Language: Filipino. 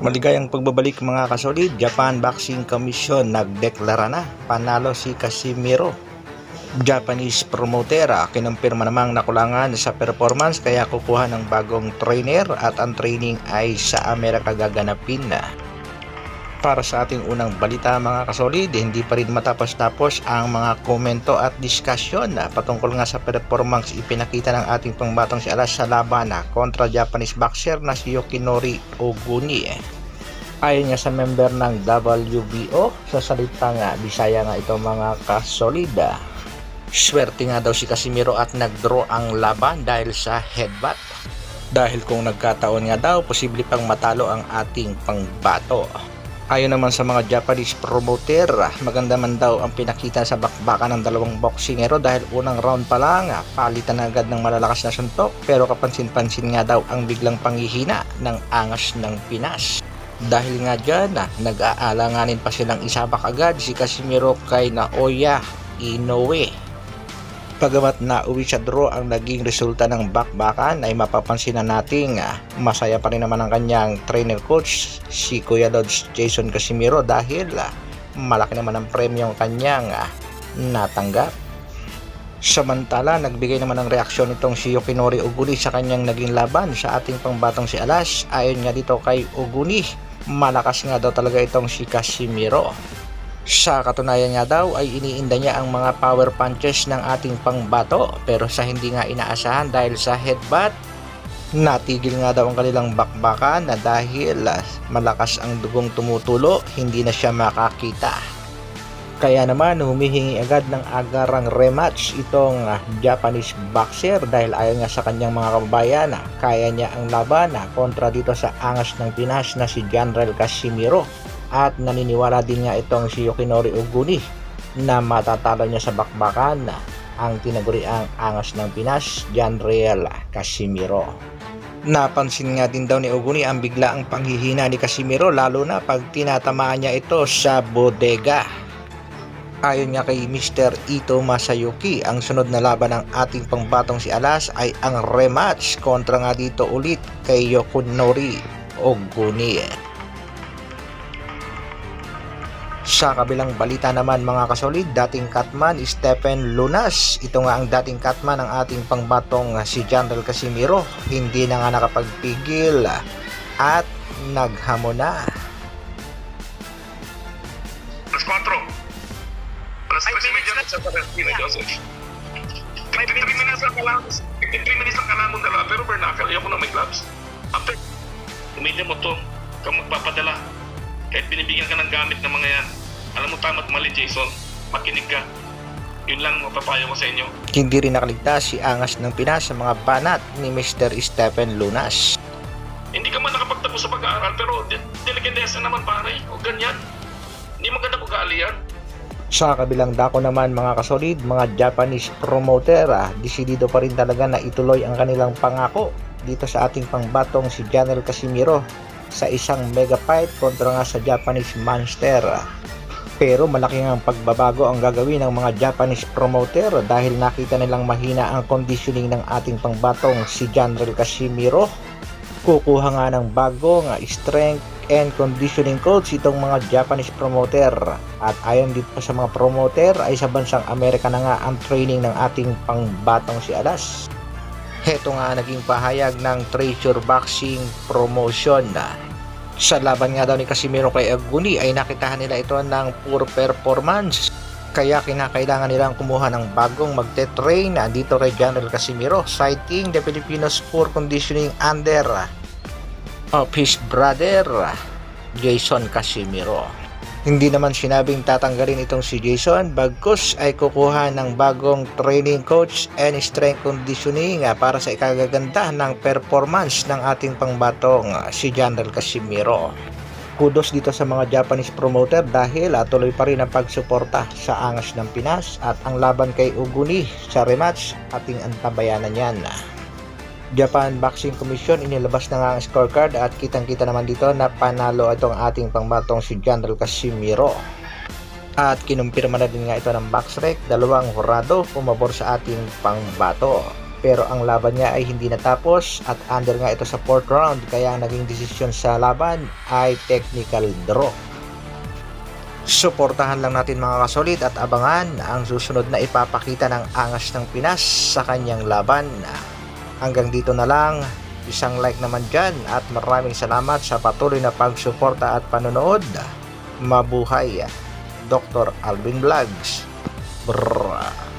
Maligayang pagbabalik mga kasolid. Japan Boxing Commission nagdeklara na panalo si Casimiro. Japanese promoter kinumpirma namang nakulangan sa performance kaya kukuha ng bagong trainer at ang training ay sa Amerika gaganapin na. Para sa ating unang balita mga kasolid, hindi pa rin matapos-tapos ang mga komento at diskusyon patungkol nga sa performance ipinakita ng ating pangbatong si Alas sa laban kontra Japanese boxer na si Yoshinori Oguni. Ayon nga sa member ng WBO, sa salitang Bisaya nga ito mga kasolid, swerte nga daw si Casimiro at nagdraw ang laban dahil sa headbutt. Dahil kung nagkataon nga daw, posible pang matalo ang ating pangbato. Ayon naman sa mga Japanese promoter, maganda man daw ang pinakita sa bakbakan ng dalawang boksingero dahil unang round pa lang, palitan agad ng malalakas na suntok, pero kapansin-pansin nga daw ang biglang panghihina ng angas ng Pinas. Dahil nga dyan, nag-aalanganin pa silang isabak agad si Casimiro kay Naoya Inoue. Pagamat nauwi sa draw ang naging resulta ng bakbakan ay mapapansin na nating masaya pa rin naman ang kanyang trainer coach si Kuya Lods Jason Casimiro dahil malaki naman ang premyong kanyang natanggap. Samantala, nagbigay naman ng reaksyon itong si Yoshinori Oguni sa kanyang naging laban sa ating pangbatong si Alas. Ayon nga dito kay Oguni, malakas nga daw talaga itong si Casimiro. Sa katunayan nga daw ay iniinda niya ang mga power punches ng ating pangbato, pero sa hindi nga inaasahan dahil sa headbutt, natigil nga daw ang kanilang bakbakan na dahil malakas ang dugong tumutulo, hindi na siya makakita. Kaya naman humihingi agad ng agarang rematch itong Japanese boxer dahil ayon nga sa kanyang mga kababayan, kaya niya ang laban kontra dito sa angas ng Pinas na si General Casimiro. At naniniwala din nga itong si Yoshinori Oguni na matatalo niya sa bakbakan ang tinaguriang angas ng Pinas, General Casimiro. Napansin nga din daw ni Oguni ang biglaang panghihina ni Casimiro lalo na pag tinatamaan niya ito sa bodega. Ayon nga kay Mr. Ito Masayuki, ang sunod na laban ng ating pangbatong si Alas ay ang rematch kontra nga dito ulit kay Yoshinori Oguni. Sa kabilang balita naman mga kasolid, dating catman Stephen Lunas, ito nga ang dating catman ng ating pangbatong si General Casimiro, hindi na nga nakapagpigil at naghamon na. Alas 4. Alas 4 sa Palestina, Joseph. 3 minutes lang kalamon dala, pero Bernacle, ayoko na may gloves. After, pumili mo to, kung magpapadala, kahit binibigyan ka ng gamit ng mga yan, alam mo tama't mali Jason, makinig ka. Yun lang mapapayo ko sa inyo. Hindi rin nakaligtas si angas ng Pinas sa mga banat ni Mr. Stephen Lunas. Hindi ka man nakapagtapos sa pag-aaral, pero delikadesa naman pare, o ganyan. Hindi maganda ugali yan. Sa kabilang dako naman mga kasolid, mga Japanese promoter, desidido pa rin talaga na ituloy ang kanilang pangako dito sa ating pangbatong si General Casimiro sa isang mega fight kontra nga sa Japanese monster. Pero malaki ang pagbabago ang gagawin ng mga Japanese promoter dahil nakita nilang mahina ang conditioning ng ating pangbatong si General Casimiro. Kukuha nga ng bagong strength and conditioning coach itong mga Japanese promoter. At ayon dito sa mga promoter ay sa bansang Amerika na nga ang training ng ating pangbatong si Alas. Heto nga naging pahayag ng Treasure Boxing Promotion. Sa laban nga daw ni Casimiro kay Oguni ay nakitahan nila ito ng poor performance. Kaya kinakailangan nilang kumuha ng bagong magte-train dito kay General Casimiro, citing the Filipinos poor conditioning under of his brother Jason Casimiro. Hindi naman sinabing tatanggalin itong si Jason, bagkus ay kukuha ng bagong training coach and strength conditioning para sa ikagaganda ng performance ng ating pangbatong si General Casimiro. Kudos dito sa mga Japanese promoter dahil tuloy pa rin ang pagsuporta sa angas ng Pinas at ang laban kay Oguni sa rematch ating antabayanan yan. Japan Boxing Commission inilabas na nga ang scorecard at kitang-kita naman dito na panalo itong ating pangbatong si General Casimiro. At kinumpirma na din nga ito ng box rec, 2 hurado pumabor sa ating pangbato. Pero ang laban niya ay hindi natapos at under nga ito sa 4th round, kaya ang naging desisyon sa laban ay technical draw. Suportahan lang natin mga kasolid at abangan ang susunod na ipapakita ng angas ng Pinas sa kanyang laban. Hanggang dito na lang, isang like naman dyan at maraming salamat sa patuloy na pagsuporta at panonood. Mabuhay, Dr. Alvin Vlogs. Brrrr.